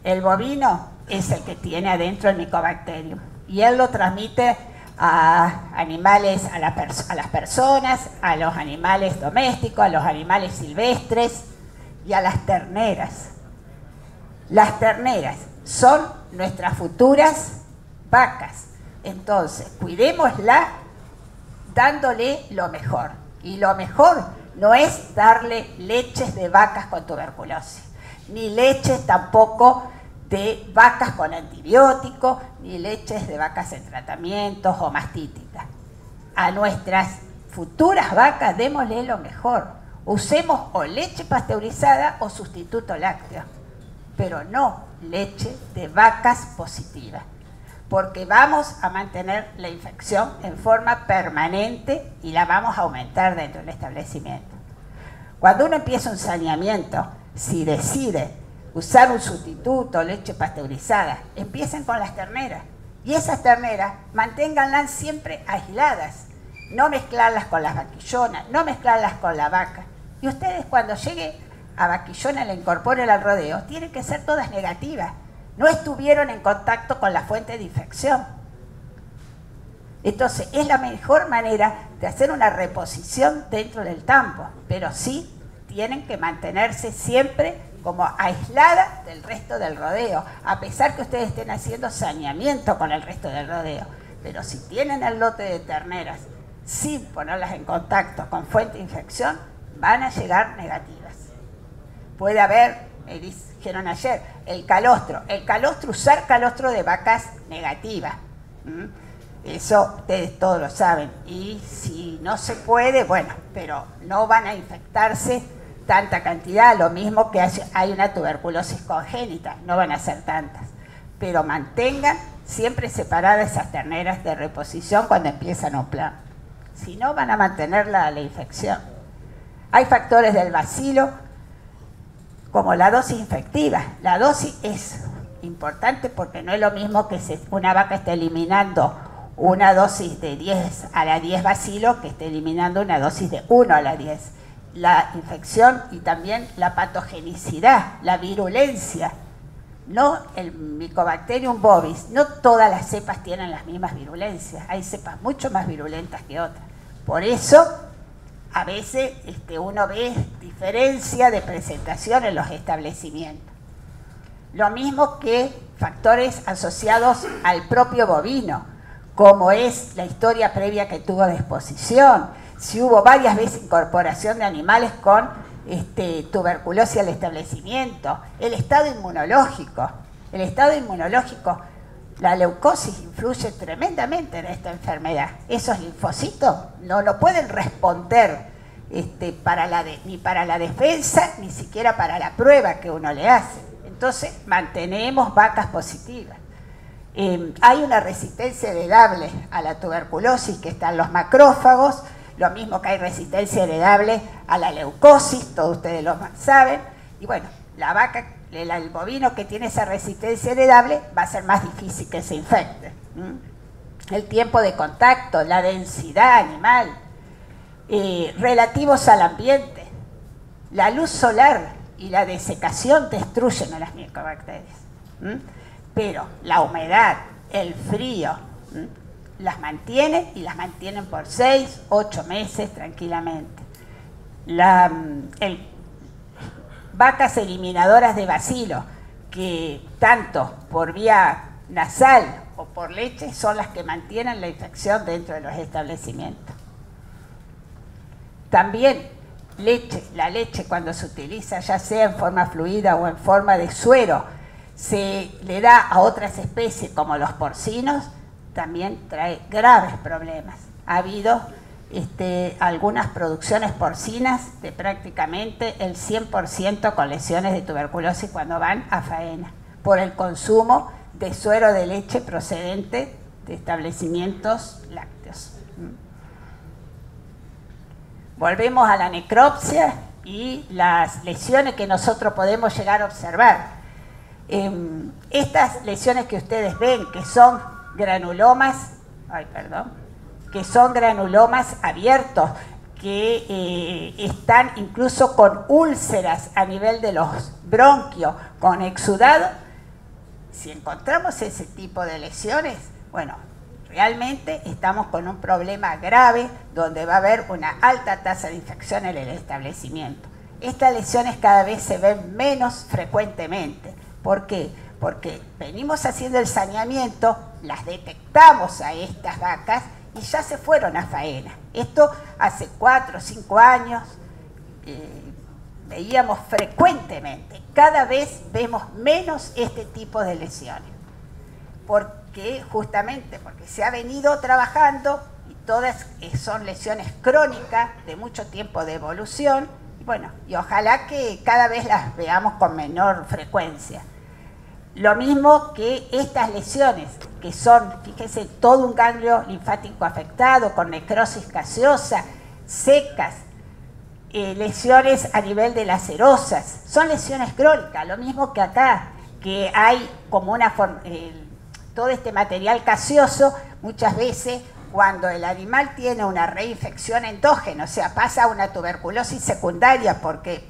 El bovino es el que tiene adentro el Mycobacterium y él lo transmite a animales, a las personas, a los animales domésticos, a los animales silvestres y a las terneras. Las terneras son nuestras futuras vacas. Entonces, cuidémosla dándole lo mejor. Y lo mejor no es darle leches de vacas con tuberculosis, ni leches tampoco de vacas con antibióticos, ni leches de vacas en tratamientos o mastíticas. A nuestras futuras vacas démosle lo mejor. Usemos o leche pasteurizada o sustituto lácteo, pero no leche de vacas positivas, porque vamos a mantener la infección en forma permanente y la vamos a aumentar dentro del establecimiento. Cuando uno empieza un saneamiento, si decide usar un sustituto, leche pasteurizada, empiecen con las terneras. Y esas terneras, manténganlas siempre aisladas. No mezclarlas con las vaquillonas, no mezclarlas con la vaca. Y ustedes cuando llegue a vaquillona, la incorporen al rodeo, tienen que ser todas negativas. No estuvieron en contacto con la fuente de infección. Entonces, es la mejor manera de hacer una reposición dentro del tambo, pero sí tienen que mantenerse siempre como aislada del resto del rodeo, a pesar que ustedes estén haciendo saneamiento con el resto del rodeo. Pero si tienen el lote de terneras sin ponerlas en contacto con fuente de infección, van a llegar negativas. Puede haber, me dijeron ayer, el calostro. El calostro, usar calostro de vacas negativas. Eso ustedes todos lo saben. Y si no se puede, bueno, pero no van a infectarse tanta cantidad, lo mismo que hay una tuberculosis congénita, no van a ser tantas. Pero mantengan siempre separadas esas terneras de reposición cuando empiezan un plan. Si no, van a mantener la infección. Hay factores del bacilo, como la dosis infectiva. La dosis es importante porque no es lo mismo que una vaca esté eliminando una dosis de 10 a la 10 bacilo que esté eliminando una dosis de 1 a la 10. La infección y también la patogenicidad, la virulencia. No el Mycobacterium bovis, no todas las cepas tienen las mismas virulencias. Hay cepas mucho más virulentas que otras. Por eso, a veces uno ve diferencia de presentación en los establecimientos. Lo mismo que factores asociados al propio bovino, como es la historia previa que tuvo de exposición, si hubo varias veces incorporación de animales con tuberculosis al establecimiento, el estado inmunológico. El estado inmunológico, la leucosis influye tremendamente en esta enfermedad. Esos linfocitos no pueden responder ni para la defensa, ni siquiera para la prueba que uno le hace. Entonces, mantenemos vacas positivas. Hay una resistencia heredable a la tuberculosis que están los macrófagos, lo mismo que hay resistencia heredable a la leucosis, todos ustedes lo saben, y bueno, la vaca, el bovino que tiene esa resistencia heredable va a ser más difícil que se infecte. El tiempo de contacto, la densidad animal, relativos al ambiente, la luz solar y la desecación destruyen a las micobacterias. Pero la humedad, el frío, las mantienen y las mantienen por 6, 8 meses tranquilamente. Vacas eliminadoras de bacilo, que tanto por vía nasal o por leche son las que mantienen la infección dentro de los establecimientos. También la leche cuando se utiliza ya sea en forma fluida o en forma de suero, se le da a otras especies como los porcinos, también trae graves problemas. Ha habido algunas producciones porcinas de prácticamente el 100% con lesiones de tuberculosis cuando van a faena, por el consumo de suero de leche procedente de establecimientos lácteos. Volvemos a la necropsia y las lesiones que nosotros podemos llegar a observar. Estas lesiones que ustedes ven, que son granulomas, que son granulomas abiertos, que están incluso con úlceras a nivel de los bronquios, con exudado, si encontramos ese tipo de lesiones, bueno, realmente estamos con un problema grave donde va a haber una alta tasa de infección en el establecimiento. Estas lesiones cada vez se ven menos frecuentemente. ¿Por qué? Porque venimos haciendo el saneamiento, las detectamos a estas vacas y ya se fueron a faena. Esto hace 4 o 5 años veíamos frecuentemente. Cada vez vemos menos este tipo de lesiones. Justamente porque se ha venido trabajando y todas son lesiones crónicas de mucho tiempo de evolución. Y bueno, y ojalá que cada vez las veamos con menor frecuencia. Lo mismo que estas lesiones, que son, fíjense, todo un ganglio linfático afectado, con necrosis gaseosa, secas, lesiones a nivel de las serosas, son lesiones crónicas, lo mismo que acá, que hay como una forma, todo este material gaseoso, muchas veces cuando el animal tiene una reinfección endógena, o sea, pasa a una tuberculosis secundaria porque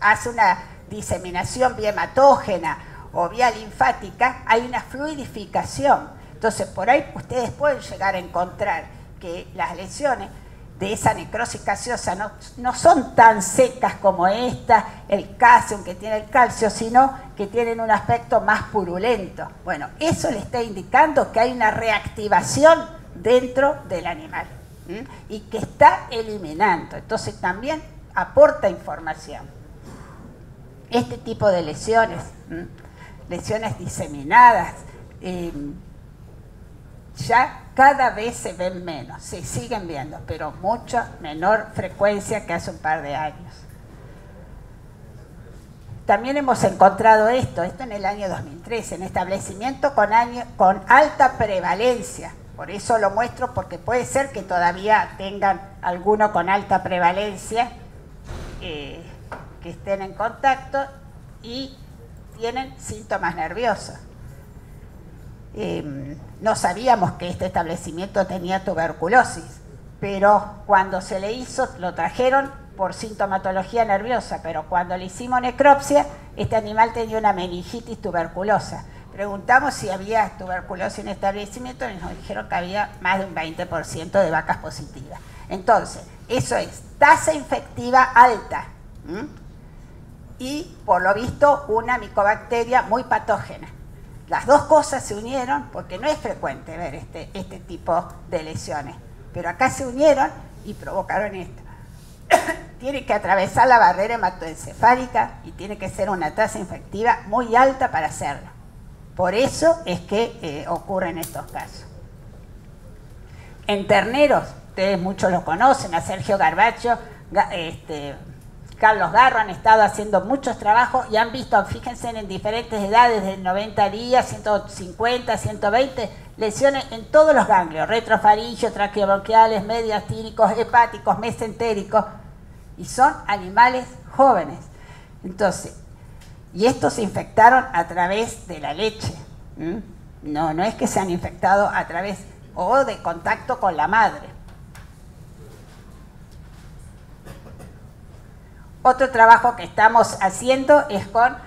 hace una diseminación vía hematógena o vía linfática, hay una fluidificación. Entonces, por ahí ustedes pueden llegar a encontrar que las lesiones de esa necrosis gaseosa no son tan secas como esta, el calcium que tiene el calcio, sino que tienen un aspecto más purulento. Bueno, eso le está indicando que hay una reactivación dentro del animal, ¿sí? Y que está eliminando. Entonces también aporta información. Este tipo de lesiones, ¿sí? Lesiones diseminadas, ya cada vez se ven menos, se siguen viendo, pero mucha menor frecuencia que hace un par de años. También hemos encontrado esto en el año 2013, en establecimientos con alta prevalencia. Por eso lo muestro, porque puede ser que todavía tengan alguno con alta prevalencia, que estén en contacto y tienen síntomas nerviosos. No sabíamos que este establecimiento tenía tuberculosis, pero cuando se le hizo, lo trajeron por sintomatología nerviosa, pero cuando le hicimos necropsia, este animal tenía una meningitis tuberculosa. Preguntamos si había tuberculosis en el establecimiento y nos dijeron que había más de un 20% de vacas positivas. Entonces, eso es tasa infectiva alta, ¿m? Y por lo visto una micobacteria muy patógena. Las dos cosas se unieron, porque no es frecuente ver este tipo de lesiones, pero acá se unieron y provocaron esto. Tiene que atravesar la barrera hematoencefálica y tiene que ser una tasa infectiva muy alta para hacerlo. Por eso es que ocurren estos casos. En terneros, ustedes muchos los conocen, a Sergio Garbacho, Carlos Garro han estado haciendo muchos trabajos y han visto, fíjense, en diferentes edades, de 90 días, 150, 120, lesiones en todos los ganglios, retrofaringio, traqueobronquiales, mediastínicos, hepáticos, mesentéricos, y son animales jóvenes. Entonces, y estos se infectaron a través de la leche. No es que se han infectado a través o de contacto con la madre. Otro trabajo que estamos haciendo es con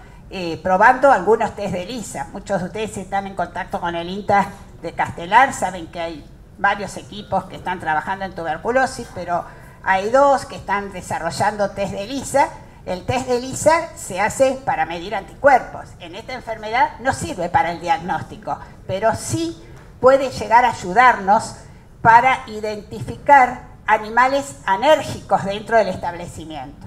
probando algunos test de ELISA. Muchos de ustedes están en contacto con el INTA de Castelar, saben que hay varios equipos que están trabajando en tuberculosis, pero hay dos que están desarrollando test de ELISA. El test de ELISA se hace para medir anticuerpos. En esta enfermedad no sirve para el diagnóstico, pero sí puede llegar a ayudarnos para identificar animales anérgicos dentro del establecimiento.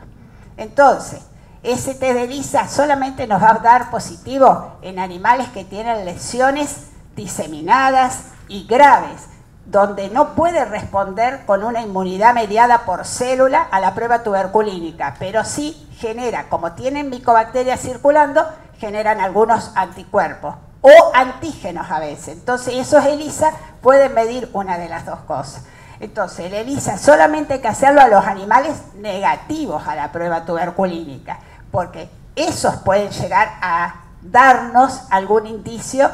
Entonces, ese test de ELISA solamente nos va a dar positivo en animales que tienen lesiones diseminadas y graves, donde no puede responder con una inmunidad mediada por célula a la prueba tuberculínica, pero sí genera, como tienen micobacterias circulando, generan algunos anticuerpos o antígenos a veces. Entonces esos ELISA pueden medir una de las dos cosas. Entonces el ELISA solamente hay que hacerlo a los animales negativos a la prueba tuberculínica, porque esos pueden llegar a darnos algún indicio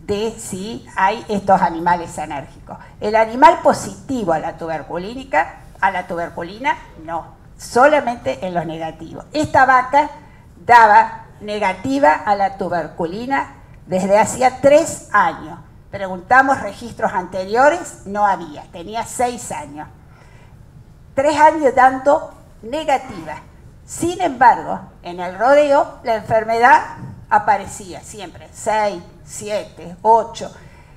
de si hay estos animales anérgicos. El animal positivo a la tuberculina, no, solamente en los negativos. Esta vaca daba negativa a la tuberculina desde hacía 3 años. Preguntamos registros anteriores, no había, tenía 6 años. 3 años dando negativa. Sin embargo, en el rodeo la enfermedad aparecía siempre, 6, 7, 8.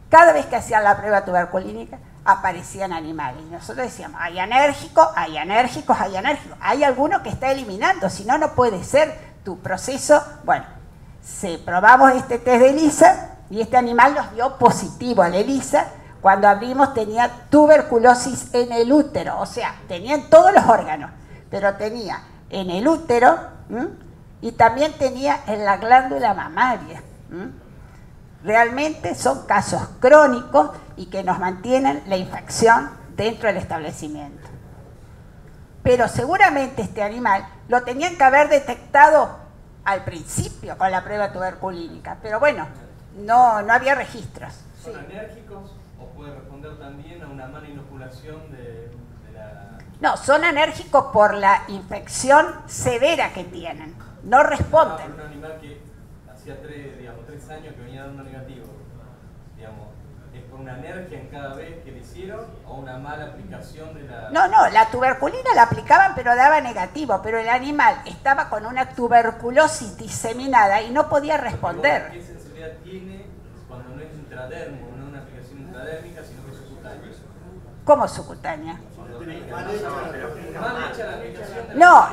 Cada vez que hacían la prueba tuberculínica aparecían animales. Y nosotros decíamos, hay anérgicos, hay anérgicos, hay anérgicos. Hay alguno que está eliminando, si no, no puede ser tu proceso. Bueno, probamos este test de ELISA y este animal nos dio positivo al ELISA. Cuando abrimos tenía tuberculosis en el útero, o sea, tenía en todos los órganos, pero tenía en el útero y también tenía en la glándula mamaria. Realmente son casos crónicos y que nos mantienen la infección dentro del establecimiento. Pero seguramente este animal lo tenían que haber detectado al principio con la prueba tuberculínica, pero bueno, no había registros. ¿Son alérgicos o puede responder también a una mala inoculación de la...? No, son alérgicos por la infección severa que tienen, no responden. Un animal que hacía 3 años que venía dando negativo, digamos, ¿es por una alergia en cada vez que le hicieron o una mala aplicación de la...? No, la tuberculina la aplicaban pero daba negativo, pero el animal estaba con una tuberculosis diseminada y no podía responder. ¿Qué sensibilidad tiene cuando no es intradérmico, no es una aplicación intradérmica, sino que es subcutánea? ¿Cómo subcutánea? No.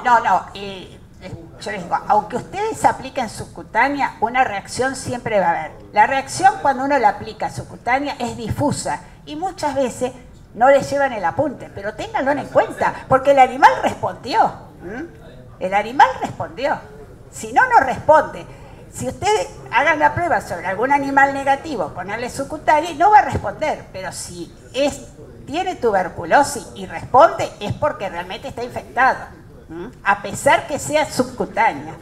Yo les digo, aunque ustedes apliquen subcutánea, una reacción siempre va a haber. La reacción cuando uno la aplica subcutánea es difusa y muchas veces no le llevan el apunte, pero ténganlo en cuenta, porque el animal respondió. El animal respondió. Si no responde. Si ustedes hagan la prueba sobre algún animal negativo, ponerle subcutánea, no va a responder, pero si tiene tuberculosis y responde, es porque realmente está infectado. A pesar que sea subcutánea.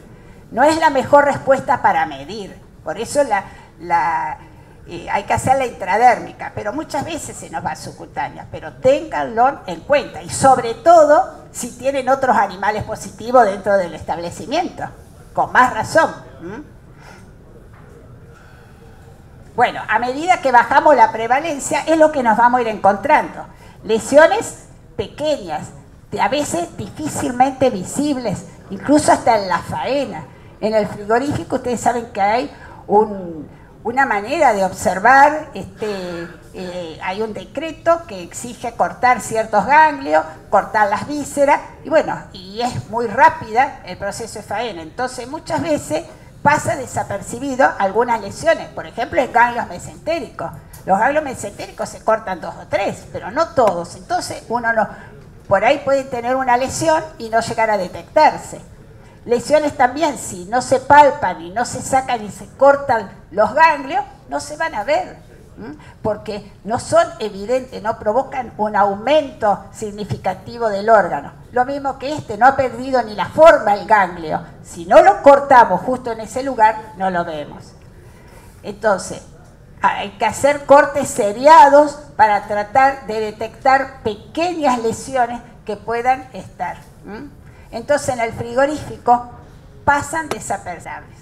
No es la mejor respuesta para medir. Por eso hay que hacer la intradérmica, pero muchas veces se nos va subcutánea. Pero ténganlo en cuenta. Y sobre todo, si tienen otros animales positivos dentro del establecimiento. Con más razón. Bueno, a medida que bajamos la prevalencia, es lo que nos vamos a ir encontrando. Lesiones pequeñas, a veces difícilmente visibles, incluso hasta en la faena. En el frigorífico ustedes saben que hay una manera de observar, hay un decreto que exige cortar ciertos ganglios, cortar las vísceras, y bueno, y es muy rápida el proceso de faena. Entonces muchas veces pasa desapercibido algunas lesiones, por ejemplo el ganglio mesentérico. Los ganglios mesentéricos se cortan 2 o 3, pero no todos. Entonces uno por ahí puede tener una lesión y no llegar a detectarse. Lesiones también, si no se palpan y no se sacan y se cortan los ganglios, no se van a ver, porque no son evidentes, no provocan un aumento significativo del órgano. Lo mismo que no ha perdido ni la forma el ganglio. Si no lo cortamos justo en ese lugar, no lo vemos. Entonces, hay que hacer cortes seriados para tratar de detectar pequeñas lesiones que puedan estar. Entonces en el frigorífico pasan desapercibibles.